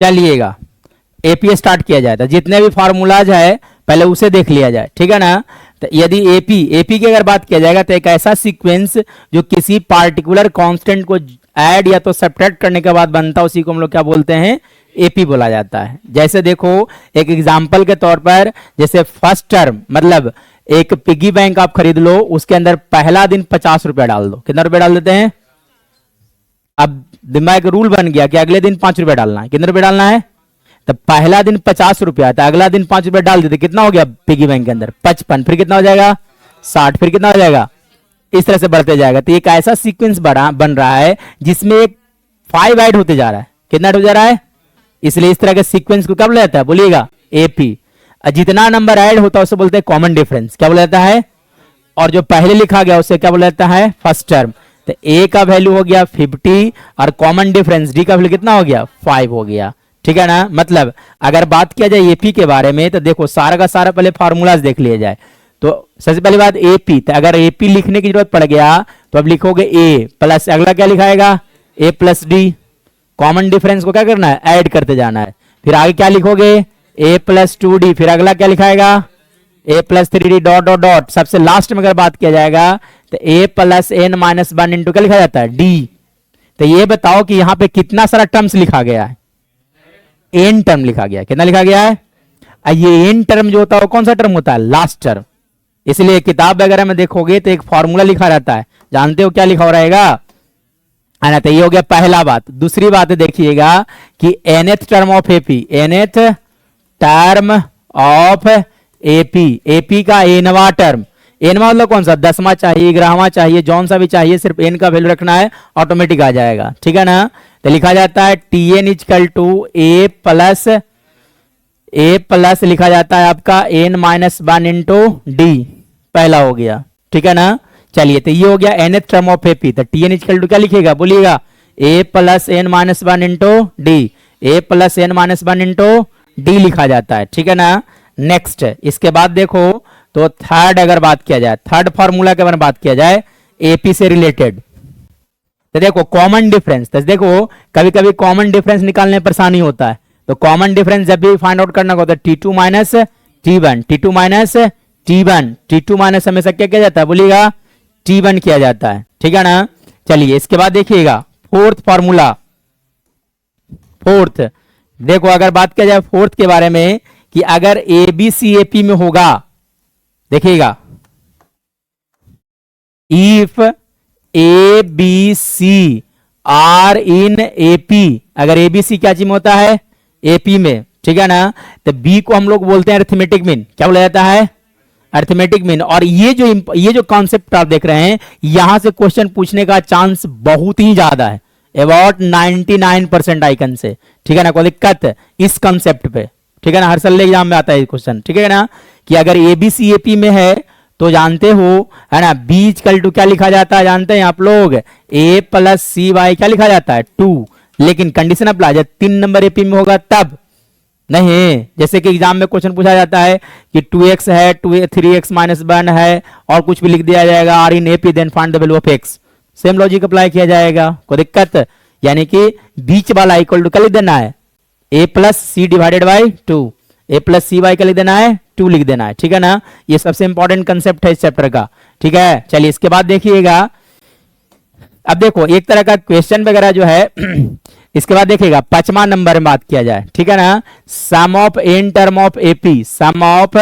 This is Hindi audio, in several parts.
चलिएगा एपी स्टार्ट किया जाए तो जितने भी फार्मूलाज है पहले उसे देख लिया जाए, ठीक है ना। तो यदि एपी की अगर बात किया जाएगा तो एक ऐसा सीक्वेंस जो किसी पार्टिकुलर कांस्टेंट को ऐड या तो सब्ट्रैक्ट करने के बाद बनता है, उसी को हम लोग क्या बोलते हैं, एपी बोला जाता है। जैसे देखो एक एग्जांपल के तौर पर, जैसे फर्स्ट टर्म मतलब एक पिगी बैंक आप खरीद लो, उसके अंदर पहला दिन 50 रुपया डाल दो। कितना रुपया डाल देते हैं? अब दिमाग रूल बन गया कि अगले दिन 5 रुपया डालना है। कितने रुपया डालना है? तो पहला दिन 50 रुपया था, अगला दिन 5 रुपया डाल देते, कितना हो गया पिगी बैंक के अंदर? 55। फिर कितना हो जाएगा? 60। फिर कितना हो जाएगा? इस तरह से बढ़ते जाएगा। तो एक ऐसा सीक्वेंस बन रहा है जिसमें एक 5 ऐड होते जा रहा है। कितना ऐड हो जा रहा है? इसलिए इस तरह के सीक्वेंस को क्या बोला जाता है, बोलिएगा? एपी। जितना नंबर ऐड होता है उसे बोलते हैं कॉमन डिफरेंस। क्या बोला जाता है? और जो पहले लिखा गया उसे क्या बोला जाता है? First term. तो ए का वैल्यू हो गया 50 और कॉमन डिफरेंस डी का वैल्यू कितना हो गया? 5 हो गया, ठीक है ना। मतलब अगर बात किया जाए एपी के बारे में तो देखो सारा का सारा पहले फार्मूलाज देख लिया जाए। तो सबसे पहली बात एपी, तो अगर एपी लिखने की जरूरत पड़ गया तो अब लिखोगे ए प्लस अगला क्या लिखाएगा? ए प्लस डी। कॉमन डिफरेंस को क्या करना है? ऐड करते जाना है। फिर आगे क्या लिखोगे? ए प्लस 2डी। फिर अगला क्या लिखाएगा? ए प्लस 3डी डॉट डॉट डॉट। सबसे लास्ट में अगर बात किया जाएगा तो A plus N minus 1 into क्या लिखा जाता है? डी। तो ये बताओ कि यहां पे कितना सारा टर्म्स लिखा गया है? एन टर्म लिखा गया है। कितना लिखा गया है? ये एन टर्म जो होता है वो कौन सा टर्म होता है? Last term. इसलिए किताब वगैरह में देखोगे तो एक फॉर्मूला लिखा रहता है, जानते हो क्या लिखा हो रहेगा? है ना। तो ये हो गया पहला बात। दूसरी बात देखिएगा कि nth term of AP, nth term of AP, AP का एनवा टर्म। एनवा मतलब कौन सा? 10वां चाहिए, 11वां चाहिए, जौन सा भी चाहिए, सिर्फ एन का वैल्यू रखना है, ऑटोमेटिक आ जाएगा, ठीक है ना। तो लिखा जाता है T N equal to A plus लिखा जाता है आपका एन माइनस 1 इंटू डी। पहला हो गया, ठीक है ना। चलिए तो ये हो गया nth टर्म ऑफ एपी। तो टी एन इजकल टू क्या लिखेगा, बोलिएगा? A plus N minus 1 into D. A plus N minus 1 into D लिखा जाता है, ठीक है ना। नेक्स्ट इसके बाद देखो तो थर्ड अगर बात किया जाए, थर्ड फॉर्मूला के बारे में बात किया जाए एपी से रिलेटेड, तो देखो कॉमन डिफरेंस। तो देखो कभी कभी कॉमन डिफरेंस निकालने में परेशानी होता है, तो कॉमन डिफरेंस जब भी फाइंड आउट करना होता है T2 minus T1, T2 minus T1, T2 minus हमेशा क्या किया जाता है, बोलिएगा? T1 किया जाता है, ठीक है ना। चलिए इसके बाद देखिएगा फोर्थ फॉर्मूला। फोर्थ देखो अगर बात किया जाए फोर्थ के बारे में कि अगर ए बी सी एपी में होगा, देखिएगा if A B C are in AP, अगर ए बी सी क्या चीज में होता है? एपी में, ठीक है ना। तो बी को हम लोग बोलते हैं अरिथमेटिक मीन। क्या बोला जाता है? Arithmetic mean. और ये जो कॉन्सेप्ट आप देख रहे हैं, यहां से क्वेश्चन पूछने का चांस बहुत ही ज्यादा है, अबाउट 99% आइकन से, ठीक है ना। कोई दिक्कत इस कॉन्सेप्ट पे, ठीक है ना। हर साल एग्जाम में आता है क्वेश्चन, ठीक है ना, कि अगर एबीसी एपी में है तो जानते हो, है ना, बी इक्वल टू क्या लिखा जाता है, जानते हैं आप लोग? ए प्लस सी वाई क्या लिखा जाता है? 2। लेकिन कंडीशन अप्लाई जब 3 नंबर एपी में होगा तब नहीं। जैसे कि एग्जाम में क्वेश्चन पूछा जाता है कि 2x है, 3x माइनस 1 है और कुछ भी लिख दिया जाएगा are in AP, then find the value of x। Same logic apply किया जाएगा, कोई दिक्कत? यानी कि बीच वाला इक्वल टू क्या लिख देना है? a plus C divided by 2। A plus C Y का लिख देना है, 2 लिख देना है, ठीक है ना। ये सबसे इंपॉर्टेंट कंसेप्ट है इस चैप्टर का, ठीक है। चलिए इसके बाद देखिएगा, अब देखो एक तरह का क्वेश्चन वगैरह जो है इसके बाद देखिएगा 5वां नंबर में बात किया जाए, ठीक है ना। Sum of N term of AP, sum of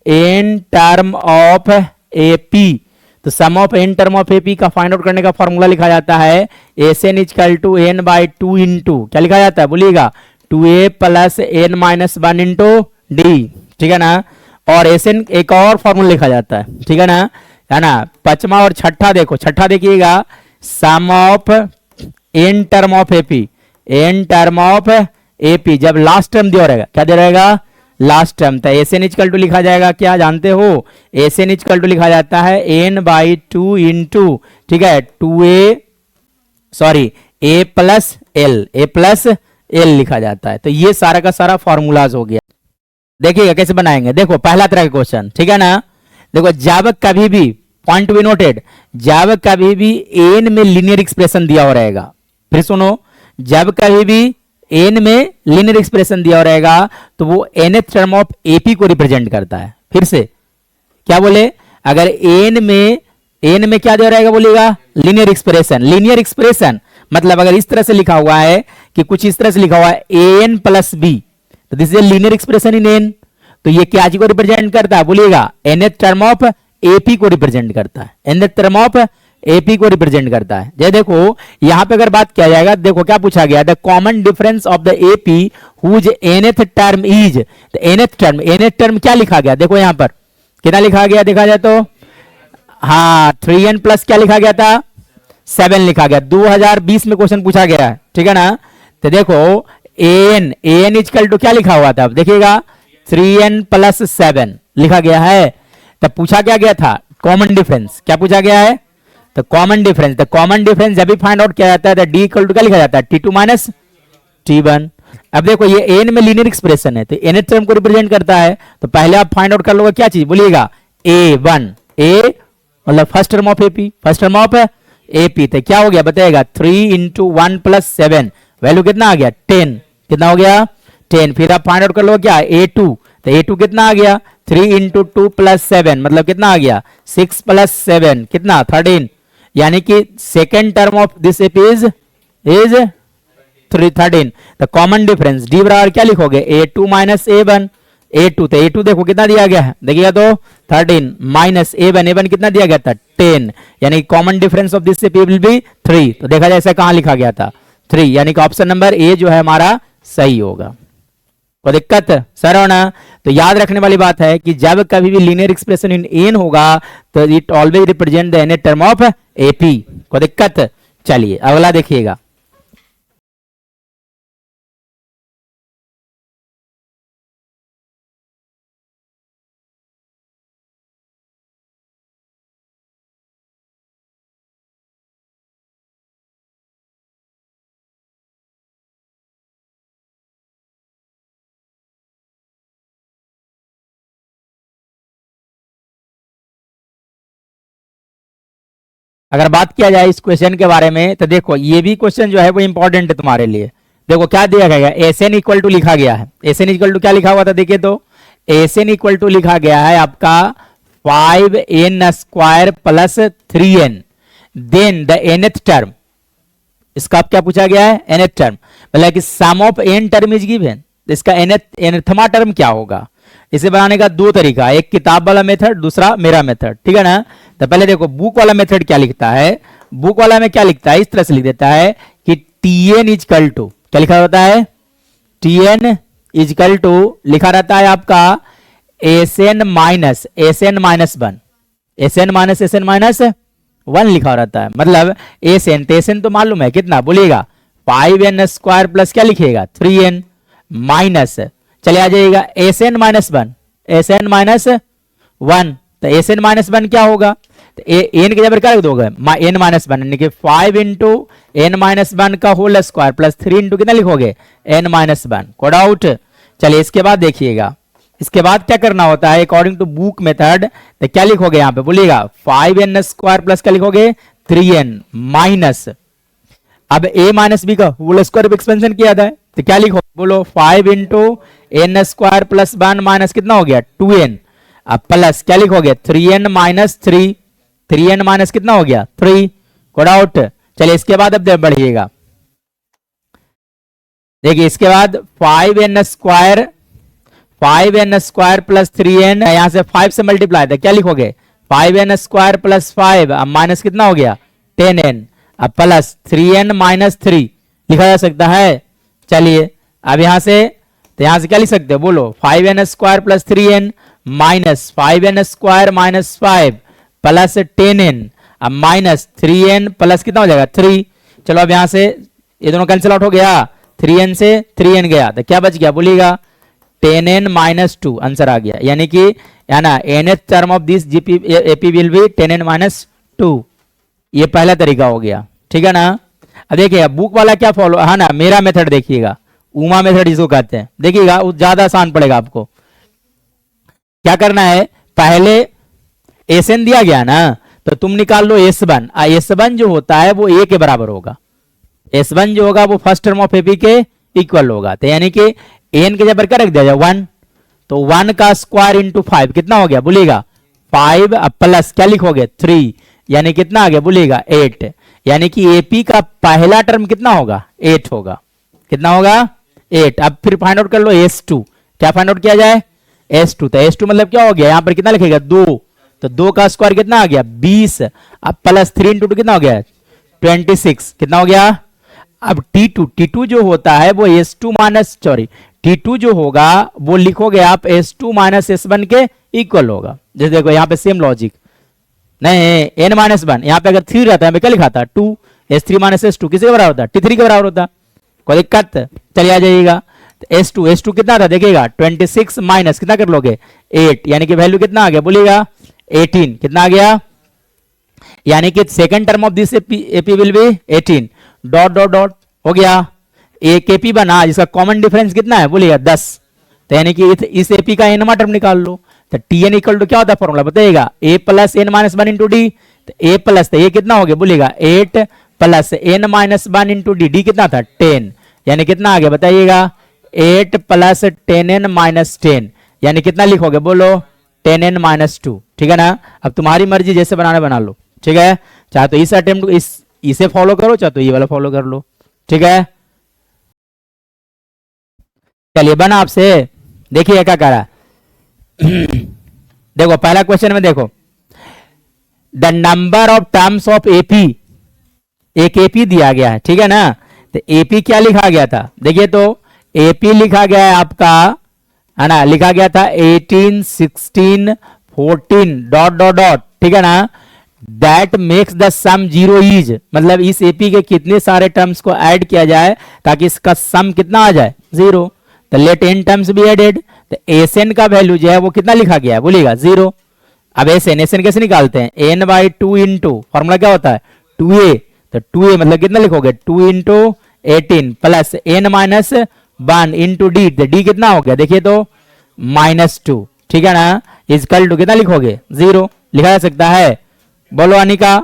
N term of AP. तो sum of N term of AP का फाइंड आउट करने का फॉर्मूला लिखा जाता है S N equal to N by 2 into क्या लिखा जाता है, बोलिएगा? 2a plus N minus 1 into D, ठीक है ना। और एस एन एक और फॉर्मूला लिखा जाता है, ठीक है ना। 5वां और छठा देखो, छठा देखिएगा sum of N term of AP, N term of AP जब लास्ट टर्म दिया रहेगा, क्या दे रहेगा? Last term. तो एस एन इजकल टू लिखा जाएगा, क्या जानते हो? एस एन इजकल टू लिखा जाता है एन बाई 2 इंटू, ठीक है, 2a sorry a plus L, A plus L लिखा जाता है। तो ये सारा का सारा फॉर्मूलाज हो गया। देखिएगा कैसे बनाएंगे, देखो पहला तरह का क्वेश्चन, ठीक है ना। देखो जब कभी भी, पॉइंट टू बी नोटेड, जब कभी भी एन में लीनियर एक्सप्रेशन दिया हो रहेगा, फिर सुनो, जब कभी भी एन में लीनियर एक्सप्रेशन दिया रहेगा तो वो nth टर्म ऑफ एपी को रिप्रेजेंट करता है। फिर से क्या बोले, अगर एन में क्या दिया रहेगा बोलिएगा, लीनियर एक्सप्रेशन। लीनियर एक्सप्रेशन मतलब अगर इस तरह से लिखा हुआ है कि कुछ इस तरह से लिखा हुआ है ए एन प्लस बी, तो this is a linear expression in an. तो ये क्या को रिप्रेजेंट करता है बोलिएगा, nth टर्म ऑफ एपी को रिप्रेजेंट करता है, nth टर्म ऑफ एपी को रिप्रेजेंट करता है। ये देखो यहां पे अगर बात किया जाएगा, देखो क्या पूछा गया, the common difference of the AP whose nth term is, nth term क्या लिखा गया, देखो यहां पर कितना लिखा गया, देखा जाए तो हाँ 3n प्लस क्या लिखा गया था, 7 लिखा गया। 2020 में क्वेश्चन पूछा गया है, ठीक है ना। तो देखो an इजकल टू क्या लिखा हुआ था, देखिएगा 3n प्लस 7 लिखा गया है। तब पूछा क्या गया था, कॉमन डिफरेंस, क्या पूछा गया है, तो common difference. The common difference जब भी फाइंड आउट किया जाता है तो डी इक्वल टू क्या लिखा जाता है, t2 माइनस t1। अब देखो ये एन में लीनियर एक्सप्रेशन है तो nth टर्म को रिप्रेजेंट करता है, तो पहले आप फाइंड आउट कर लोगे क्या चीज बोलिएगा, a1 a मतलब first term of AP, first term of AP. तो क्या हो गया बताएगा, 3 इंटू 1 प्लस 7 वैल्यू कितना आ गया 10, कितना हो गया 10। फिर आप फाइंड आउट कर लो क्या, a2, तो a2 कितना आ गया 3 इंटू 2 प्लस 7 मतलब कितना आ गया 6 प्लस 7 कितना 13, यानी कि second term of this AP is 13। तो कॉमन डिफरेंस डी बराबर क्या लिखोगे, a2 माइनस a1, a2 तो a2 देखो कितना दिया गया है, देखिएगा तो 13 माइनस a1 कितना दिया गया था 10, यानी common difference of this will be 3। तो देखा जाए ऐसा कहां लिखा गया था 3, यानी कि ऑप्शन नंबर ए जो है हमारा सही होगा। कोई दिक्कत सर होना, तो याद रखने वाली बात है कि जब कभी भी लीनियर एक्सप्रेशन इन एन होगा तो it always represent the nth term of AP. कोई दिक्कत, चलिए अगला देखिएगा। अगर बात किया जाए इस क्वेश्चन के बारे में तो देखो ये भी क्वेश्चन जो है वो इंपॉर्टेंट है तुम्हारे लिए। देखो क्या दिया गया है, एस एन इक्वल टू लिखा गया है, एस एन इक्वल टू क्या लिखा हुआ था, देखिए तो एस एन इक्वल टू लिखा गया है आपका 5n square plus 3n, then the nth term, इसका आप क्या पूछा गया है nth टर्म, मतलब कि sum of n term is given, इसका nthमा टर्म क्या होगा। इसे बनाने का दो तरीका, एक किताब वाला मेथड, दूसरा मेरा मेथड, ठीक है ना। तो पहले देखो बुक वाला मेथड क्या लिखता है, बुक वाला में क्या लिखता है, इस तरह से लिख देता है कि tn इजकल टू क्या लिखा होता है, tn इजकल टू लिखा रहता है आपका SN minus one, SN minus one लिखा रहता है, मतलब एसएन तो मालूम है कितना बोलिएगा 5n स्क्वायर प्लस क्या लिखिएगा 3n माइनस, चले आ जाइएगा एसएन माइनस वन, तो एसएन माइनस वन क्या होगा, तो एन के जगह क्या रख दोगे एन माइनस वन, यानी कि 5 इंटू एन माइनस वन का होल स्क्वायर प्लस 3 इंटू कितना लिखोगे एन माइनस वन, कोड आउट। चलिए इसके बाद देखिएगा, इसके बाद क्या करना होता है अकॉर्डिंग टू बुक मेथड, तो क्या लिखोगे यहाँ पे बोलिएगा 5n स्क्वायर प्लस क्या लिखोगे 3n माइनस, अब a माइनस बी का होल स्क्वायर एक्सपेंशन किया था तो क्या लिखो बोलो 5 into N square plus 1 minus कितना हो गया 2n, अब प्लस क्या लिखोगे 3n माइनस 3n माइनस कितना हो गया 3, कोड आउट। चलिए इसके बाद अब बढ़िएगा, देखिए इसके बाद 5n स्क्वायर प्लस 3n, यहां से 5 से मल्टीप्लाई था क्या लिखोगे 5n स्क्वायर प्लस 5, अब माइनस कितना हो गया 10n, अब प्लस 3n माइनस 3 लिखा जा सकता है। चलिए अब यहां से, तो यहां से क्या लिख सकते हो बोलो 5n square plus 3n minus 5n square minus 5 plus 10n, अब माइनस 3n प्लस कितना हो जाएगा 3। चलो अब यहां से ये दोनों कैंसिल आउट हो गया, 3n से 3n गया तो क्या बच गया बोलिएगा 10n माइनस 2 आंसर आ गया, यानी कि है ना nth term of this GP AP will B 10n minus 2, ये पहला तरीका हो गया, ठीक है ना। अब देखिए बुक वाला क्या फॉलो है ना, मेरा मेथड देखिएगा, उमा मेथड इसको कहते हैं, देखिएगा वो ज्यादा आसान पड़ेगा आपको। क्या करना है, पहले एसएन दिया गया ना तो तुम निकाल लो S1, S1 जो होता है वो a के बराबर होगा, S1 जो होगा वो फर्स्ट टर्म ऑफ एपी के इक्वल होगा। तो यानी कि एन के जगह क्या रख दिया जाए 1, तो 1 का स्क्वायर इंटू 5 कितना हो गया बोलिएगा 5, अब प्लस क्या लिखोगे 3, यानी कितना आ गया बोलिएगा 8। यानी कि एपी का पहला टर्म कितना होगा 8 होगा। कितना होगा 8। अब फिर फाइंड आउट कर लो S2, क्या फाइंड आउट किया जाए S2। तो S2 मतलब क्या हो गया, यहां पर कितना लिखेगा 2, तो 2 का स्क्वायर कितना आ गया 20, अब प्लस 3 इंटू 2 कितना हो गया 26, कितना हो गया। अब T2 जो होता है वो S2 माइनस T2 जो होगा वो लिखोगे आप S2 माइनस S1 के इक्वल होगा। जैसे देखो यहाँ पे सेम लॉजिक, नहीं n माइनस 1, यहाँ पे अगर 3 रहता है क्या लिखा था 2, S3 माइनस S2 किसके बराबर होता T3 के बराबर होता, कोई दिक्कत चलिए आ जाइएगा। तो S2 कितना था देखिएगा 26 माइनस कितना कर लोगे 8, यानी कि वैल्यू कितना आ गया बोलिएगा 18, कितना आ गया, यानी कि second term of this AP will B 18 dot dot dot हो गया। एक एपी बना जिसका कॉमन डिफरेंस कितना है बोलिएगा 10, तो यानी कि इस एपी का एनवा टर्म निकाल लो। तो टी एन इक्वल टू क्या होता है फॉर्मूला बताइएगा A plus N minus 1 into D. तो ए प्लस, तो ये कितना हो गया बोलिएगा 8 plus N minus 1 into D, D कितना था 10, यानी कितना आ गया बताइएगा 8 प्लस 10n माइनस 10, यानी कितना लिखोगे बोलो 10n माइनस 2। ठीक है ना, अब तुम्हारी मर्जी जैसे बनाना बना लो। ठीक है, चाहे तो इस अटेम्प्ट इसे फॉलो करो, चाहे तो ये वाला फॉलो कर लो। ठीक है, चलिए बना आपसे, देखिए क्या कह रहा देखो पहला क्वेश्चन में देखो, the number of terms of AP, एक एपी दिया गया है। ठीक है ना, तो एपी क्या लिखा गया था देखिए, तो एपी लिखा गया है आपका, है ना, लिखा गया था 18 16 14 डॉट डॉट डॉट। ठीक है ना, that makes the sum 0 is, मतलब इस एपी के कितने सारे टर्म्स को ऐड किया जाए ताकि इसका सम कितना आ जाए 0। तो let n terms be added, तो एसएन का वैल्यू जो है वो कितना लिखा गया है बोलिएगा 0। अब एसएन कैसे निकालते हैं, n बाई 2 इंटू फॉर्मूला क्या होता है 2a, तो 2a मतलब कितना लिखोगे 2 into 18 plus n minus 1 into D, D कितना हो गया देखिए तो -2। ठीक है ना, इजकल टू कितना लिखोगे 0 लिखा जा सकता है, बोलो अनिका।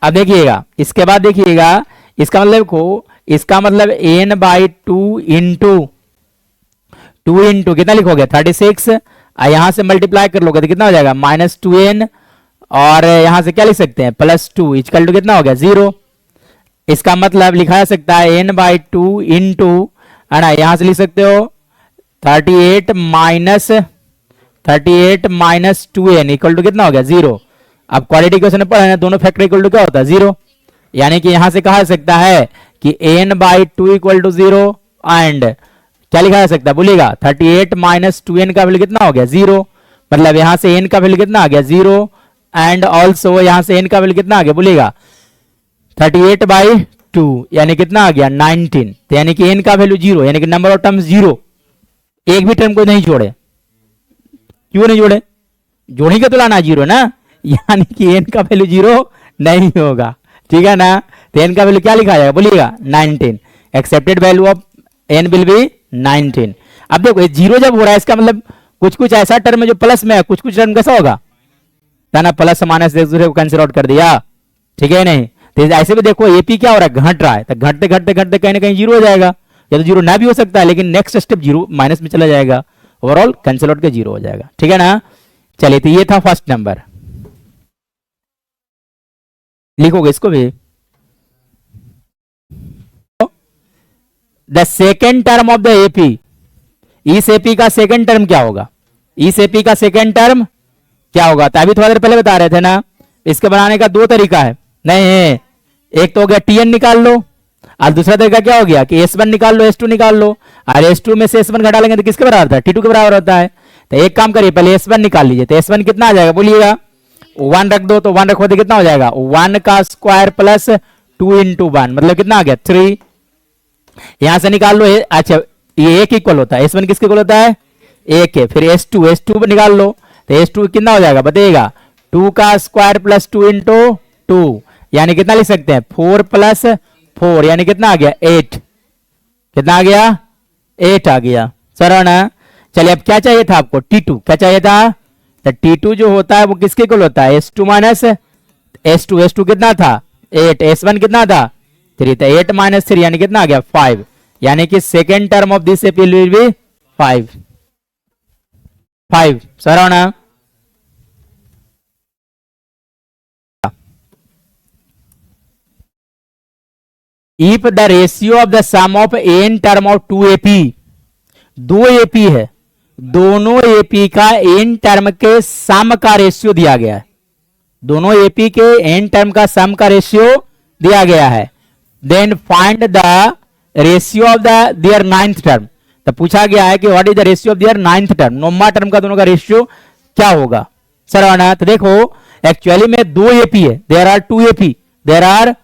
अब देखिएगा इसके बाद देखिएगा इसका मतलब को, इसका मतलब n बाई 2 इंटू कितना लिखोगे 36, यहां से मल्टीप्लाई कर लोगे तो कितना हो जाएगा -2n, और यहां से क्या लिख सकते हैं +2 इजकल टू कितना हो गया 0। इसका मतलब लिखा जा सकता है n बाई 2 इंटू, है ना, यहां से लिख सकते हो 38 माइनस 2n इक्वल टू कितना हो गया 0। अब क्वाड्रेटिक इक्वेशन में पढ़ा है दोनों फैक्टर इक्वल टू क्या होता है 0, यानी कि यहां से कहा जा सकता है कि n by 2 equal to 0 and क्या लिखा जा सकता है बोलिएगा 38 माइनस 2n का वैल्यू कितना हो गया 0, मतलब यहां से n का वैल्यू कितना आ गया 0 एंड ऑल्सो यहां से n का वैल्यू कितना आ गया बोलिएगा 38 बाई 2, यानी कितना आ गया 19। तो यानी कि n का वैल्यू 0, यानी कि नंबर ऑफ टर्म्स 0, एक भी टर्म को नहीं जोड़े, क्यों नहीं जोड़े, जोड़ेंगे तो लाना 0 ना, यानी कि n का वैल्यू 0 नहीं होगा। ठीक है ना, तो n का वैल्यू क्या लिखा जाएगा बोलिएगा 19, accepted value of n will be 19। अब देखो ये 0 जब हो रहा है इसका मतलब कुछ कुछ ऐसा टर्म है जो प्लस में है, कुछ कुछ टर्म कैसा होगा ना, प्लस माइनस एक दूसरे को कैंसिल आउट कर दिया। ठीक है नहीं, तो ऐसे भी देखो एपी क्या हो रहा है घट रहा है, तो घटते घटते घटते कहीं ना कहीं 0 हो जाएगा, या तो 0 ना भी हो सकता है लेकिन नेक्स्ट स्टेप 0 माइनस में चला जाएगा, ओवरऑल कैंसिल आउट के 0 हो जाएगा। ठीक है ना, चलिए तो ये था फर्स्ट नंबर, लिखोगे इसको भी। The second term of the AP, इस एपी का सेकेंड टर्म क्या होगा, इस एपी का सेकेंड टर्म क्या होगा, तो अभी थोड़ा देर पहले बता रहे थे ना, इसके बनाने का दो तरीका है, नहीं एक तो हो गया टीएन निकाल लो, और दूसरा तरीका क्या हो गया कि S1 निकाल लो S2 निकाल लो, और S2 में से S1 घटा लेंगे तो किसके बराबर था T2 के बराबर होता है। तो एक काम करिए पहले S1 निकाल लीजिए, तो S1 कितना आ जाएगा बोलिएगा 1 रख दो, तो 1 रखो तो कितना हो जाएगा 1 का स्क्वायर प्लस 2 इंटू 1 मतलब कितना आ गया 3। यहां से निकाल लो, अच्छा ये एक इक्वल होता है, S1 किसके इक्वल होता है 1 है, फिर S2 निकाल लो, तो S2 कितना हो जाएगा बताइएगा 2 का स्क्वायर प्लस 2 इंटू 2, यानी कितना लिख सकते हैं 4 प्लस 4, यानी कितना आ गया 8, कितना आ गया 8 आ गया सर ना। चलिए अब क्या चाहिए था आपको T2, क्या चाहिए था, तो T2 जो होता है वो किसके इक्वल होता है S2 माइनस S2 कितना था 8, S1 कितना था 3, तो 8 माइनस 3 यानी कितना आ गया 5, यानी कि second term of this AP will be 5 5 सराउंड। If the ratio of the sum of N term of 2 AP, दो एपी है, दोनों एपी का एन टर्म के सम का रेशियो दिया गया है, दोनों एपी के एन टर्म का सम का रेशियो दिया गया है, then find the ratio of the their ninth term. तो पूछा गया है कि what is the ratio of their ninth term, नौवां टर्म का दोनों का रेशियो क्या होगा। सरवाना, तो देखो एक्चुअली में दो एपी है, there are 2 AP, there are,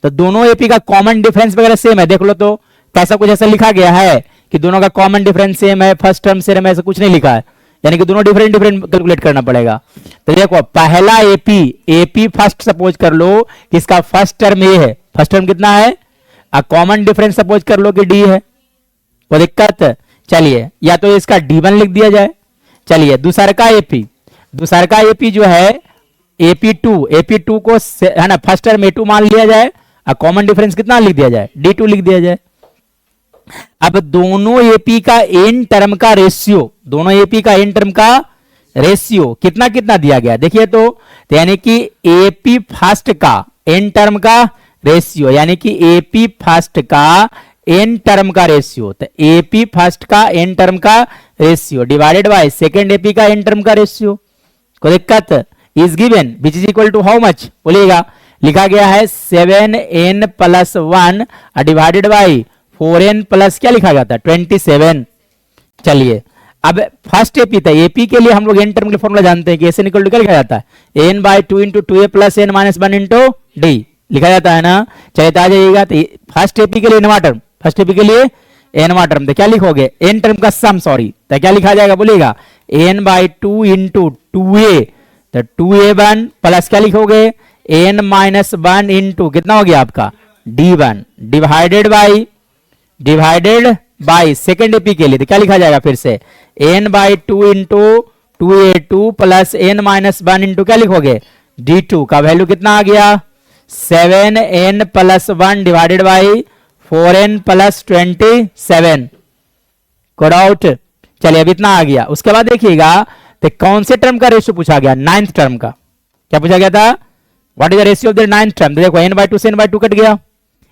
तो दोनों एपी का कॉमन डिफरेंस वगैरह सेम है, देख लो तो कैसा कुछ ऐसा लिखा गया है कि दोनों का कॉमन डिफरेंस सेम है, फर्स्ट टर्म सेम है, ऐसा कुछ नहीं लिखा है, यानी कि दोनों डिफरेंट डिफरेंट कैलकुलेट करना पड़ेगा। तो देखो पहला एपी, एपी फर्स्ट सपोज कर लो कि इसका फर्स्ट टर्म ए है, फर्स्ट टर्म कितना है, कॉमन डिफरेंस सपोज कर लो कि डी है, कोई दिक्कत, चलिए या तो इसका D1 लिख दिया जाए। चलिए दूसरा का एपी, दूसरा का एपी जो है AP2, AP2 को है ना फर्स्ट टर्म A2 मान लिया जाए, कॉमन डिफरेंस कितना लिख दिया जाए, D2 लिख दिया जाए। अब दोनों एपी का एन टर्म का रेशियो, दोनों एपी का एन टर्म का रेशियो कितना कितना दिया गया देखिए तो यानी कि एपी फर्स्ट का एन टर्म का रेशियो, यानी कि एपी फर्स्ट का एन टर्म का रेशियो, तो एपी फर्स्ट का एन टर्म का ratio divided by second AP का एन टर्म का रेशियो, कोई दिक्कत, is given which is equal to how much बोलिएगा, लिखा गया है 7n plus 1 divided by 4n plus क्या लिखा जाता है 27। चलिए अब फर्स्ट एपी था, एपी के लिए हम लोग एन टर्म के फॉर्मूला जानते हैं कि एस एन इक्वल टू क्या लिखा जाता है n by 2 into 2a plus n minus 1 into D लिखा जाता है ना। चलिए तो आ जाइएगा, तो फर्स्ट एपी के लिए एनवा टर्म, फर्स्ट एपी के लिए एनवा टर्म, तो क्या लिखोगे एन टर्म का सम, सॉरी तो क्या लिखा जाएगा बोलिएगा n बाई 2 इंटू 2a, तो 2a1 प्लस क्या लिखोगे n माइनस 1 इंटू कितना हो गया आपका d1 divided by second AP के लिए तो क्या लिखा जाएगा फिर से n by 2 into 2a2 plus n minus 1 into क्या लिखोगे d2 का वैल्यू कितना आ गया 7n plus 1 divided by 4n plus 27 code आउट। चलिए अब इतना आ गया, उसके बाद देखिएगा तो कौन से टर्म का रेशियो पूछा गया, नाइन्थ टर्म का, क्या पूछा गया था what is the ratio of the ninth term, तो देखो n बाई 2 से n बाई 2 कट गया,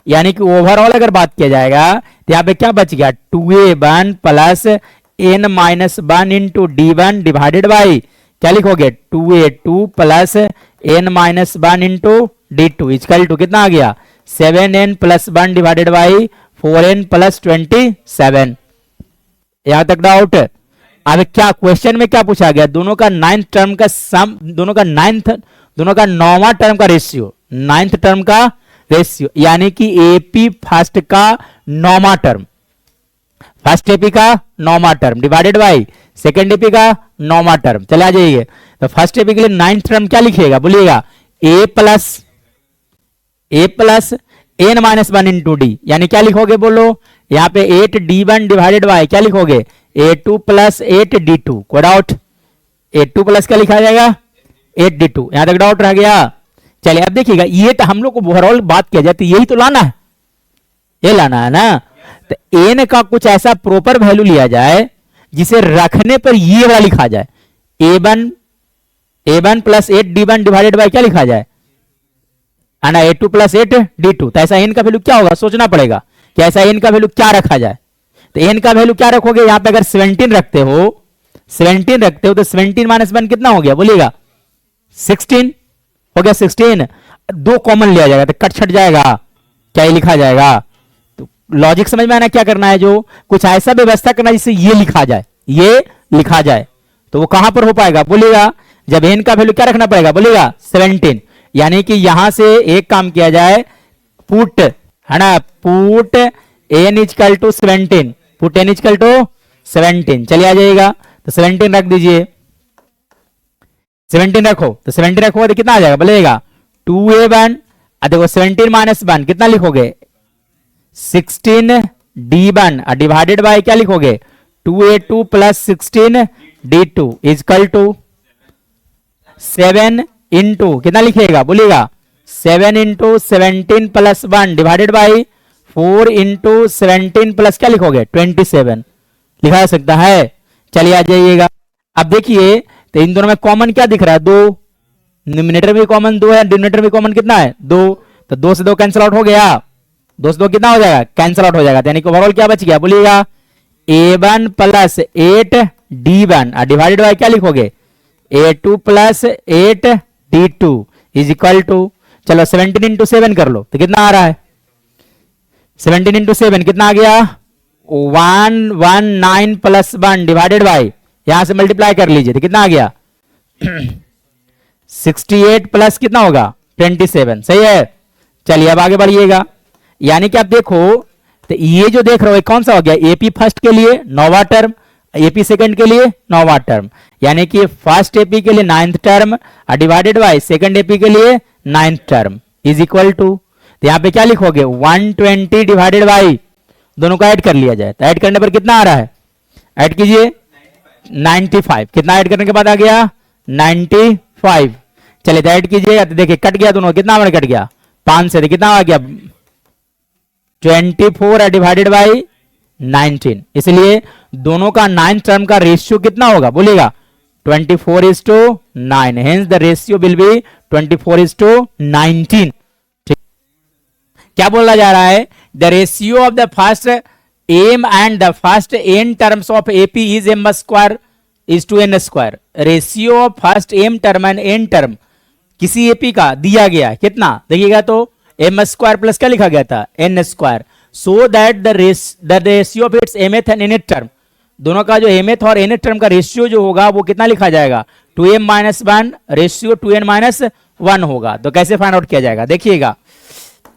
यानी कि ओवरऑल अगर बात किया जाएगा तो यहाँ पे क्या बच गया 2a1 plus n minus 1 into d1 divided by क्या लिखोगे 2a2 plus n minus 1 into d2 equal to कितना आ गया 7n plus 1 divided by 4n plus 27। यहां तक डाउट। अब क्या क्वेश्चन में क्या पूछा गया, दोनों का नाइन्थ टर्म का सम, दोनों का नौवां टर्म का रेशियो, नाइन्थ टर्म का रेशियो, यानी कि एपी फर्स्ट का नौवां टर्म, फर्स्ट एपी का नौवां term divided by second AP का नौवां टर्म। चले आ जाइए, तो फर्स्ट एपी के लिए नाइन्थ टर्म क्या लिखिएगा बोलिएगा A plus N minus 1 into D, यानी क्या लिखोगे बोलो यहाँ पे 8d1 डिवाइडेड बाई क्या लिखोगे a2 प्लस 8d2 को डाउट, a2 प्लस क्या लिखा जाएगा 8d2, यहां तक डाउट रह गया। चलिए अब देखिएगा ये तो हम लोग को ओवरऑल बात किया जाती है, यही तो लाना है, ये लाना है ना, तो एन का कुछ ऐसा प्रॉपर वैल्यू लिया जाए जिसे रखने पर ये वाला लिखा जाए a1 plus 8d1 divided by क्या लिखा जाए ना a2 प्लस 8d2, तो ऐसा एन का वैल्यू क्या होगा सोचना पड़ेगा कि ऐसा एन का वैल्यू क्या रखा जाए, तो एन का वैल्यू क्या रखोगे यहां पे अगर 17 रखते हो तो 17 माइनस 1 कितना हो गया बोलिएगा 16 हो गया, 16 दो कॉमन लिया जाएगा तो कट छट जाएगा, क्या ये लिखा जाएगा, तो लॉजिक समझ में आना क्या करना है, जो कुछ ऐसा व्यवस्था करना जिससे ये लिखा जाए, तो वो कहां पर हो पाएगा बोलिएगा जब एन का वैल्यू क्या रखना पड़ेगा बोलिएगा 17, यानी कि यहां से एक काम किया जाए पुट है ना, put n equal to 17, put n equal to 17, चलिए आ जाइएगा, तो 17 रख दीजिए, 17 रखो, तो 17 रखोगे तो कितना आ जाएगा बोलेगा 2a1, देखो 17 माइनस 1 कितना लिखोगे 16d1 डिवाइडेड बाय क्या लिखोगे 2a2 plus 16d2 equal to 7 into कितना लिखिएगा बोलिएगा 7 into 17 plus 1 divided by 4 into 17 plus क्या लिखोगे 27 लिखा जा सकता है। चलिए आ जाइएगा। अब देखिए तो इन दोनों में कॉमन क्या दिख रहा है 2, न्यूमरेटर में कॉमन 2 है, डिनोमिनेटर में कॉमन कितना है 2, तो 2 से 2 कैंसिल आउट हो गया, 2 से 2 कितना हो जाएगा कैंसिल आउट हो जाएगा, यानी कि ओवरऑल क्या बच गया बोलिएगा a1 plus 8 d1 divided by क्या लिखोगे a2 plus 8 d2 is equal to, चलो 17 इंटू 7 कर लो तो कितना आ रहा है 17 इंटू 7 कितना आ गया 119 प्लस 1 डिवाइडेड बाय, यहां से मल्टीप्लाई कर लीजिए तो कितना आ गया 68 प्लस कितना होगा 27, सही है। चलिए अब आगे बढ़िएगा, यानी कि आप देखो तो ये जो देख रहे हो कौन सा हो गया एपी फर्स्ट के लिए 9वां टर्म, एपी सेकंड के लिए 9वां टर्म, यानी कि फर्स्ट एपी के लिए 9th term divided by second AP के लिए 9th term is equal to, तो यहां पे क्या लिखोगे 120 डिवाइडेड बाय, दोनों का ऐड कर लिया जाए तो ऐड करने पर कितना आ रहा है, ऐड कीजिए 95, कितना ऐड करने के बाद आ गया 95, चलिए तो ऐड कीजिए तो देखिए कट गया दोनों, कितना हमारे कट गया 5 से, तो कितना आ गया 24 डिवाइडेड बाय 19, इसलिए दोनों का 9th टर्म का रेशियो कितना होगा बोलिएगा 24:9, hence the ratio will be 24:19। क्या बोला जा रहा है the ratio of the first M and the first N terms of AP is M square is to N square, ratio of first M term and N term किसी एपी का दिया गया है कितना देखिएगा तो एम स्क्वायर प्लस क्या लिखा गया था N square, so that the ratio of its mth and nth term, दोनों का जो एमथ और एनथ टर्म का रेशियो जो होगा वो कितना लिखा जाएगा 2m-1 रेशियो 2n-1 होगा। तो कैसे फाइंड आउट किया जाएगा देखिएगा,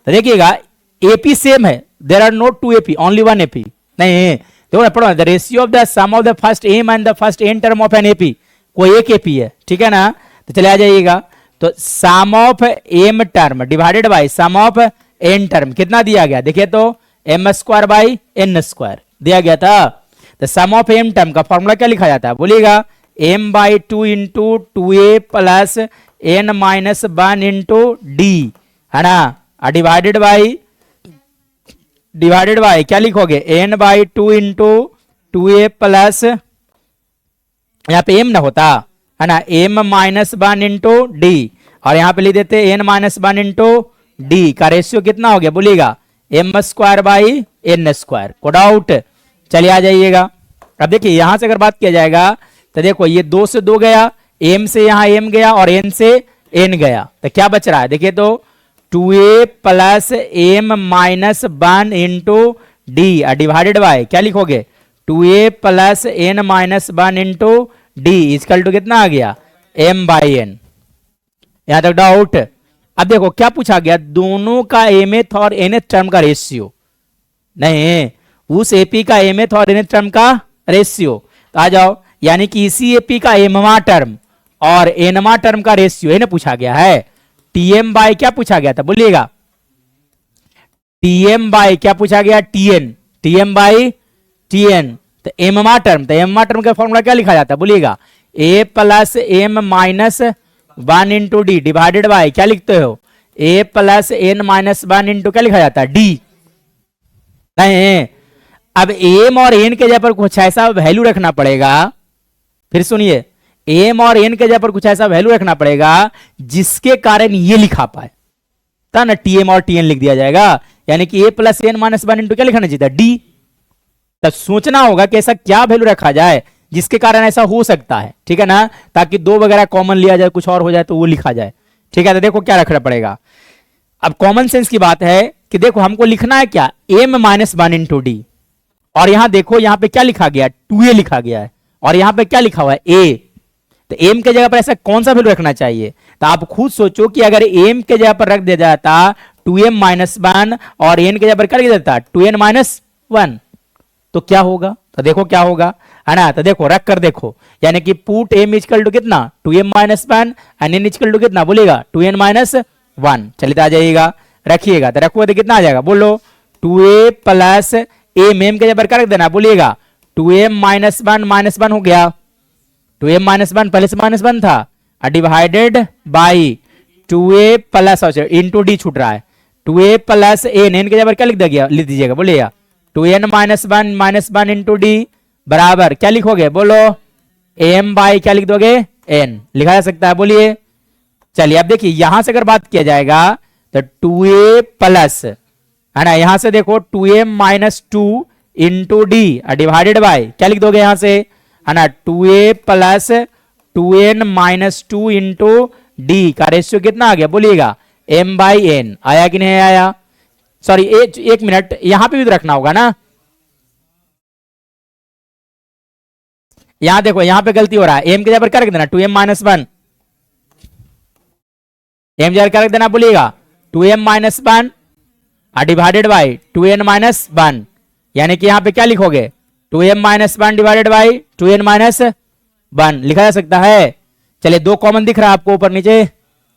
तो देखिएगा एपी सेम है, there are not 2 AP only 1 AP, नहीं देखो ना पढ़ो, the ratio of the sum of the first M and the first N term of an AP, कोई एक एपी है ठीक है ना, तो चले आ जाइएगा तो sum of M term divided by sum of N term कितना दिया गया देखिए तो M square by N square दिया गया था, तो सम ऑफ एम टर्म का फॉर्मूला क्या लिखा जाता है बोलिएगा m by 2 into 2a plus n minus 1 into D है ना, डिवाइडेड बाई क्या लिखोगे n by 2 into 2a plus, यहाँ पे m ना होता है ना m माइनस 1 इंटू डी, और यहां पे लिख देते n माइनस 1 इंटू डी का रेशियो कितना हो गया बोलिएगा M square by N square, को डाउट। चलिए आ जाइएगा, अब देखिए यहां से अगर बात किया जाएगा तो देखो ये 2 से 2 गया, m से यहां m गया और n से n गया, तो क्या बच रहा है देखिए तो 2a plus m minus 1 into D divided by क्या लिखोगे 2a plus n minus 1 into D equal to कितना आ गया m बाई n, यहां तक डाउट। अब देखो क्या पूछा गया दोनों का एमएथ और एनएथ टर्म का रेशियो, नहीं उस एपी का एमएथ और एनएथ टर्म का रेशियो, तो आ जाओ यानी कि इसी एपी का एमवा टर्म और एनवा टर्म का रेशियो है ना पूछा गया है, टीएम बाय क्या पूछा गया था बोलिएगा टीएम बाय क्या पूछा गया टीएन, टीएम बाय टीएन, तो एमवा टर्म, तो एमवा टर्म का फॉर्मूला क्या लिखा जाता है बोलिएगा A plus M minus 1 into D divided by क्या लिखते हो a plus N minus 1 into क्या लिखा जाता है डी, नहीं अब एम और एन के जगह पर कुछ ऐसा वैल्यू रखना पड़ेगा, फिर सुनिए एम और एन के जगह पर कुछ ऐसा वैल्यू रखना पड़ेगा जिसके कारण ये लिखा पाए, था ना टीएम और टीएन लिख दिया जाएगा, यानी कि a plus N minus 1 into क्या लिखना चाहिए था डी, तब सोचना होगा कि ऐसा क्या वैल्यू रखा जाए जिसके कारण ऐसा हो सकता है, ठीक है ना, ताकि 2 वगैरह कॉमन लिया जाए कुछ और हो जाए तो वो लिखा जाए, ठीक है। तो देखो क्या रखना पड़ेगा, अब कॉमन सेंस की बात है कि देखो हमको लिखना है क्या m माइनस 1 इंटू डी, और यहां देखो यहां पे क्या लिखा गया 2a लिखा गया है और यहां पे क्या लिखा हुआ है a, तो m के जगह पर ऐसा कौन सा वैल्यू रखना चाहिए, तो आप खुद सोचो कि अगर m के जगह पर रख दिया जाता 2m माइनस 1 और n के जगह पर क्या लिख देता 2n माइनस 1, तो क्या होगा, तो देखो क्या होगा है ना, तो देखो रख कर देखो, यानी कि पुट m इक्वल टू कितना 2m minus 1 and n equal to कितना बोलेगा 2n माइनस 1, चलिए आ जाइएगा रखिएगा, तो रखोगे तो कितना आ जाएगा बोलो 2a प्लस m, m के जगह पर क्या रख देना बोलिएगा 2m माइनस 1 हो गया, 2m माइनस 1 पहले से माइनस 1 था divided by 2a plus into D छूट रहा है 2a प्लस एन, एन के जगह क्या लिख दीजिएगा बोलिएगा 2n-1 इंटू डी बराबर क्या लिखोगे बोलो m बाई क्या लिख दोगे n, लिखा जा सकता है बोलिए। चलिए अब देखिए यहां से अगर बात किया जाएगा तो 2a प्लस है ना, यहां से देखो 2m-2 into D divided by क्या लिख दोगे यहां से है ना 2a plus 2n-2 into D का रेशियो कितना आ गया बोलिएगा m बाई एन, आया कि नहीं आया? सॉरी एक मिनट, यहां पे भी तो रखना होगा ना, यहां देखो यहां पे गलती हो रहा है, m के जगह क्या रख देना 2m-1, m जगह क्या रख देना बोलिएगा 2m-1 डिवाइडेड बाई 2n-1, यानी कि यहां पे क्या लिखोगे 2m-1 डिवाइडेड बाई 2n-1 लिखा जा सकता है। चलिए दो कॉमन दिख रहा है आपको ऊपर नीचे,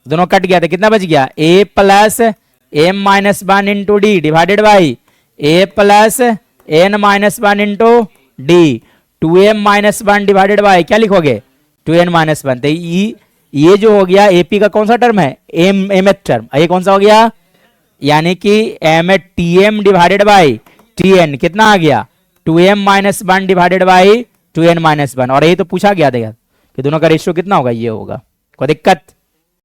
दोनों कट गया था, कितना बच गया a plus m-1 into D divided by a plus n-1 into D 2m-1 divided by क्या लिखोगे 2n-1। तो ये जो हो गया एपी का कौन सा टर्म है एम टर्म, ये कौन सा हो गया यानी कि M TM divided by TN कितना आ गया 2m-1 डिवाइडेड बाई 2n-1, और यही तो पूछा गया था कि दोनों का रेशियो कितना होगा, ये होगा। कोई दिक्कत?